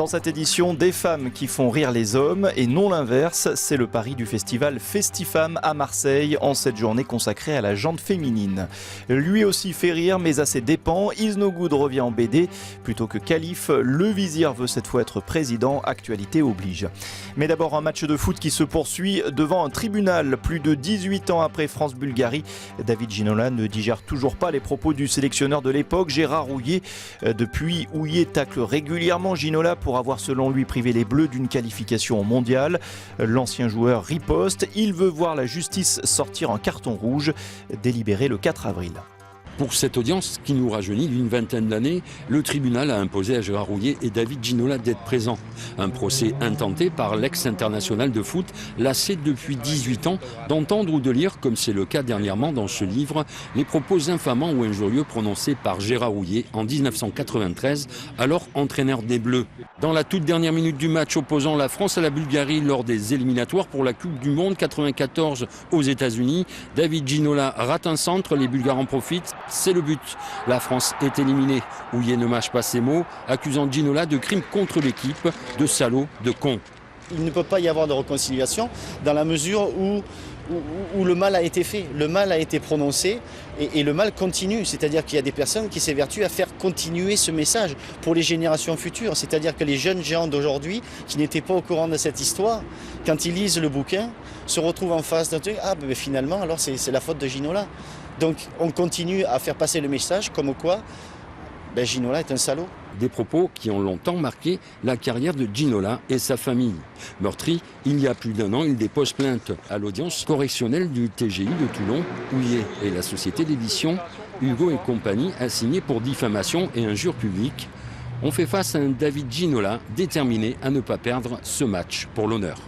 Dans cette édition, des femmes qui font rire les hommes et non l'inverse. C'est le pari du festival Festifam à Marseille en cette journée consacrée à la jante féminine. Lui aussi fait rire, mais à ses dépens. Is No Good revient en BD. Plutôt que calife, le vizir veut cette fois être président. Actualité oblige. Mais d'abord un match de foot qui se poursuit devant un tribunal. Plus de 18 ans après France-Bulgarie, David Ginola ne digère toujours pas les propos du sélectionneur de l'époque, Gérard Houllier. Depuis, Houllier tacle régulièrement Ginola pour avoir selon lui privé les Bleus d'une qualification au mondial. L'ancien joueur riposte, il veut voir la justice sortir un carton rouge, délibéré le 4 avril. Pour cette audience qui nous rajeunit d'une vingtaine d'années, le tribunal a imposé à Gérard Houllier et David Ginola d'être présents. Un procès intenté par l'ex-international de foot, lassé depuis 18 ans d'entendre ou de lire, comme c'est le cas dernièrement dans ce livre, les propos infamants ou injurieux prononcés par Gérard Houllier en 1993, alors entraîneur des Bleus. Dans la toute dernière minute du match opposant la France à la Bulgarie lors des éliminatoires pour la Coupe du Monde 94 aux États-Unis, David Ginola rate un centre, les Bulgares en profitent. C'est le but. La France est éliminée. Houllier ne mâche pas ses mots, accusant Ginola de crime contre l'équipe, de salaud, de con. Il ne peut pas y avoir de réconciliation dans la mesure où le mal a été fait, le mal a été prononcé et le mal continue. C'est-à-dire qu'il y a des personnes qui s'évertuent à faire continuer ce message pour les générations futures. C'est-à-dire que les jeunes géants d'aujourd'hui qui n'étaient pas au courant de cette histoire, quand ils lisent le bouquin, se retrouvent en face d'un truc. Ah ben finalement, alors c'est la faute de Ginola. Donc on continue à faire passer le message comme quoi Ginola est un salaud. Des propos qui ont longtemps marqué la carrière de Ginola et sa famille. Meurtri, il y a plus d'1 an, il dépose plainte à l'audience correctionnelle du TGI de Toulon. Houllier et la société d'édition Hugo et compagnie, assignés pour diffamation et injure publique, ont fait face à un David Ginola déterminé à ne pas perdre ce match pour l'honneur.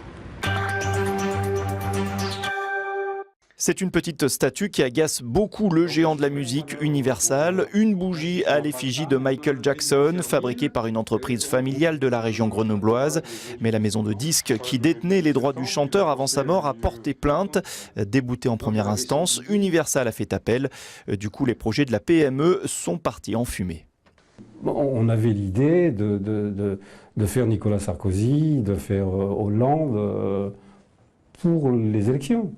C'est une petite statue qui agace beaucoup le géant de la musique Universal. Une bougie à l'effigie de Michael Jackson, fabriquée par une entreprise familiale de la région grenobloise. Mais la maison de disques qui détenait les droits du chanteur avant sa mort a porté plainte. Déboutée en première instance, Universal a fait appel. Du coup, les projets de la PME sont partis en fumée. On avait l'idée de faire Nicolas Sarkozy, de faire Hollande pour les élections.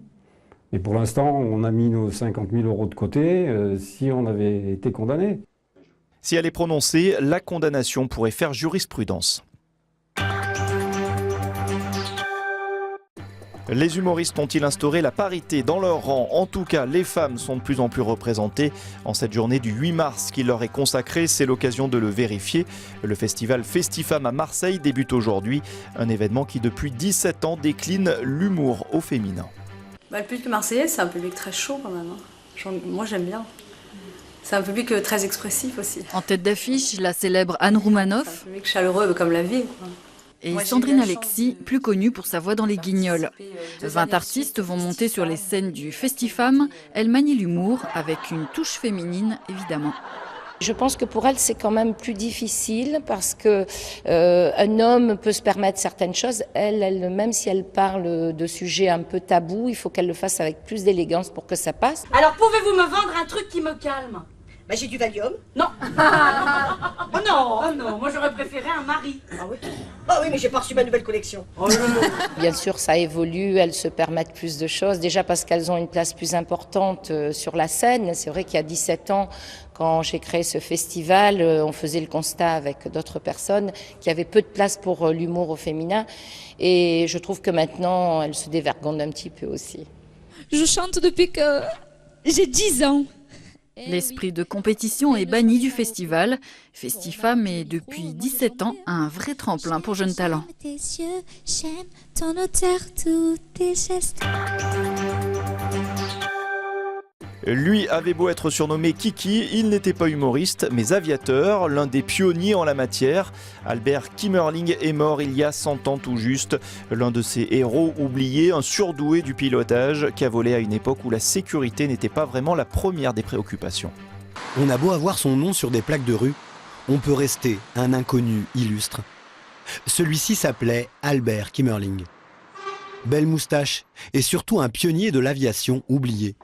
Et pour l'instant, on a mis nos 50 000 € de côté si on avait été condamné. Si elle est prononcée, la condamnation pourrait faire jurisprudence. Les humoristes ont-ils instauré la parité dans leur rang? En tout cas, les femmes sont de plus en plus représentées. En cette journée du 8 mars qui leur est consacrée, c'est l'occasion de le vérifier. Le festival Festifam à Marseille débute aujourd'hui. Un événement qui, depuis 17 ans, décline l'humour au féminin. Le public marseillais, c'est un public très chaud quand même. Moi, j'aime bien. C'est un public très expressif aussi. En tête d'affiche, la célèbre Anne Roumanoff. C'est un public chaleureux comme la vie. Et Sandrine Alexis, plus connue pour sa voix dans Les Guignols. 20 artistes vont monter sur les scènes du Festifam. Elle manie l'humour avec une touche féminine, évidemment. Je pense que pour elle, c'est quand même plus difficile parce que un homme peut se permettre certaines choses. Elle, même si elle parle de sujets un peu tabous, il faut qu'elle le fasse avec plus d'élégance pour que ça passe. Alors, pouvez-vous me vendre un truc qui me calme? J'ai du Valium. Non. Oh non, oh non, moi j'aurais préféré un mari. Ah oui? Ah oui, mais j'ai pas reçu ma nouvelle collection. Oh non. Bien sûr, ça évolue, elles se permettent plus de choses. Déjà parce qu'elles ont une place plus importante sur la scène. C'est vrai qu'il y a 17 ans, quand j'ai créé ce festival, on faisait le constat avec d'autres personnes qu'il y avait peu de place pour l'humour au féminin. Et je trouve que maintenant, elles se dévergondent un petit peu aussi. Je chante depuis que j'ai 10 ans. L'esprit de compétition est banni du festival. Festifam est depuis 17 ans un vrai tremplin pour jeunes talents. Lui avait beau être surnommé Kiki, il n'était pas humoriste, mais aviateur, l'un des pionniers en la matière. Albert Kimmerling est mort il y a 100 ans tout juste. L'un de ses héros oubliés, un surdoué du pilotage qui a volé à une époque où la sécurité n'était pas vraiment la première des préoccupations. On a beau avoir son nom sur des plaques de rue, on peut rester un inconnu illustre. Celui-ci s'appelait Albert Kimmerling. Belle moustache et surtout un pionnier de l'aviation oublié.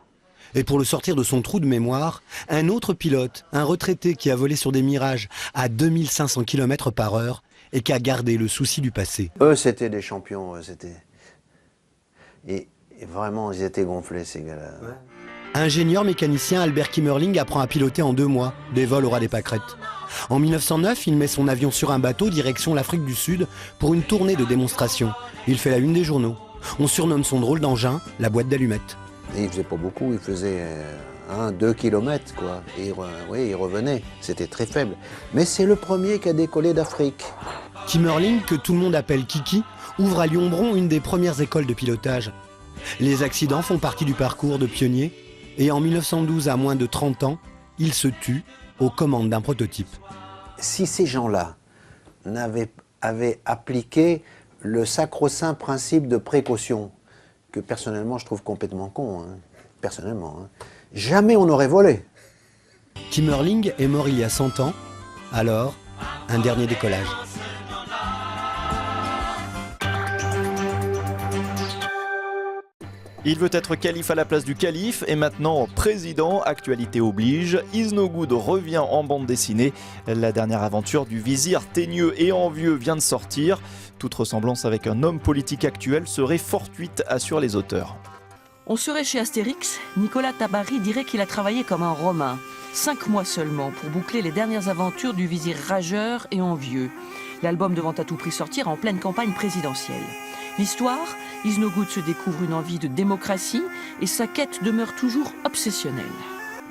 Et pour le sortir de son trou de mémoire, un autre pilote, un retraité qui a volé sur des Mirages à 2500 km/h, et qu'a gardé le souci du passé. Eux, c'était des champions. Et vraiment, ils étaient gonflés, ces gars-là. Ouais. Ingénieur mécanicien, Albert Kimmerling apprend à piloter en 2 mois, des vols au ras des pâquerettes. En 1909, il met son avion sur un bateau direction l'Afrique du Sud pour une tournée de démonstration. Il fait la une des journaux. On surnomme son drôle d'engin la boîte d'allumettes. Il faisait pas beaucoup, il faisait 1-2 kilomètres, quoi. Et oui, il revenait, c'était très faible. Mais c'est le premier qui a décollé d'Afrique. Kimmerling, que tout le monde appelle Kiki, ouvre à Lyon-Bron une des premières écoles de pilotage. Les accidents font partie du parcours de pionnier. Et en 1912, à moins de 30 ans, il se tue aux commandes d'un prototype. Si ces gens-là avaient appliqué le sacro-saint principe de précaution, que personnellement je trouve complètement con, hein, personnellement, hein, jamais on n'aurait volé. Kimmerling est mort il y a 100 ans, alors un dernier décollage. Il veut être calife à la place du calife et maintenant président, actualité oblige. Is No Good revient en bande dessinée. La dernière aventure du vizir teigneux et envieux vient de sortir. Toute ressemblance avec un homme politique actuel serait fortuite, assurent les auteurs. On serait chez Astérix, Nicolas Tabary dirait qu'il a travaillé comme un Romain. 5 mois seulement pour boucler les dernières aventures du vizir rageur et envieux. L'album devant à tout prix sortir en pleine campagne présidentielle. L'histoire, Is No Good se découvre une envie de démocratie et sa quête demeure toujours obsessionnelle.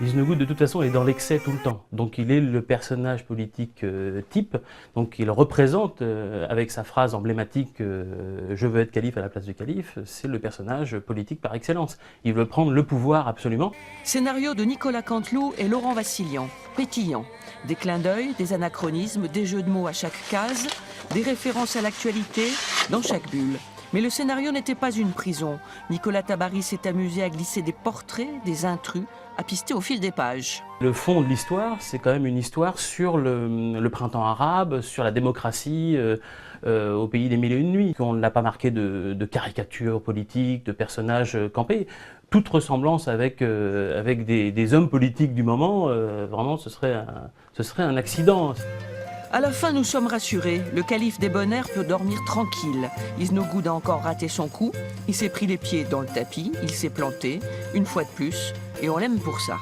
Is No Good, de toute façon, est dans l'excès tout le temps. Donc il est le personnage politique type. Donc il représente, avec sa phrase emblématique « Je veux être calife à la place du calife », c'est le personnage politique par excellence. Il veut prendre le pouvoir absolument. Scénario de Nicolas Canteloup et Laurent Vassilian, pétillant. Des clins d'œil, des anachronismes, des jeux de mots à chaque case, des références à l'actualité dans chaque bulle. Mais le scénario n'était pas une prison. Nicolas Tabary s'est amusé à glisser des portraits, des intrus, à pister au fil des pages. Le fond de l'histoire, c'est quand même une histoire sur le printemps arabe, sur la démocratie au pays des mille et une nuits. On ne l'a pas marqué de caricatures politiques, de personnages campés. Toute ressemblance avec des hommes politiques du moment, vraiment, ce serait un accident. À la fin, nous sommes rassurés. Le calife débonnaire peut dormir tranquille. Is No Good a encore raté son coup. Il s'est pris les pieds dans le tapis, il s'est planté, une fois de plus, et on l'aime pour ça.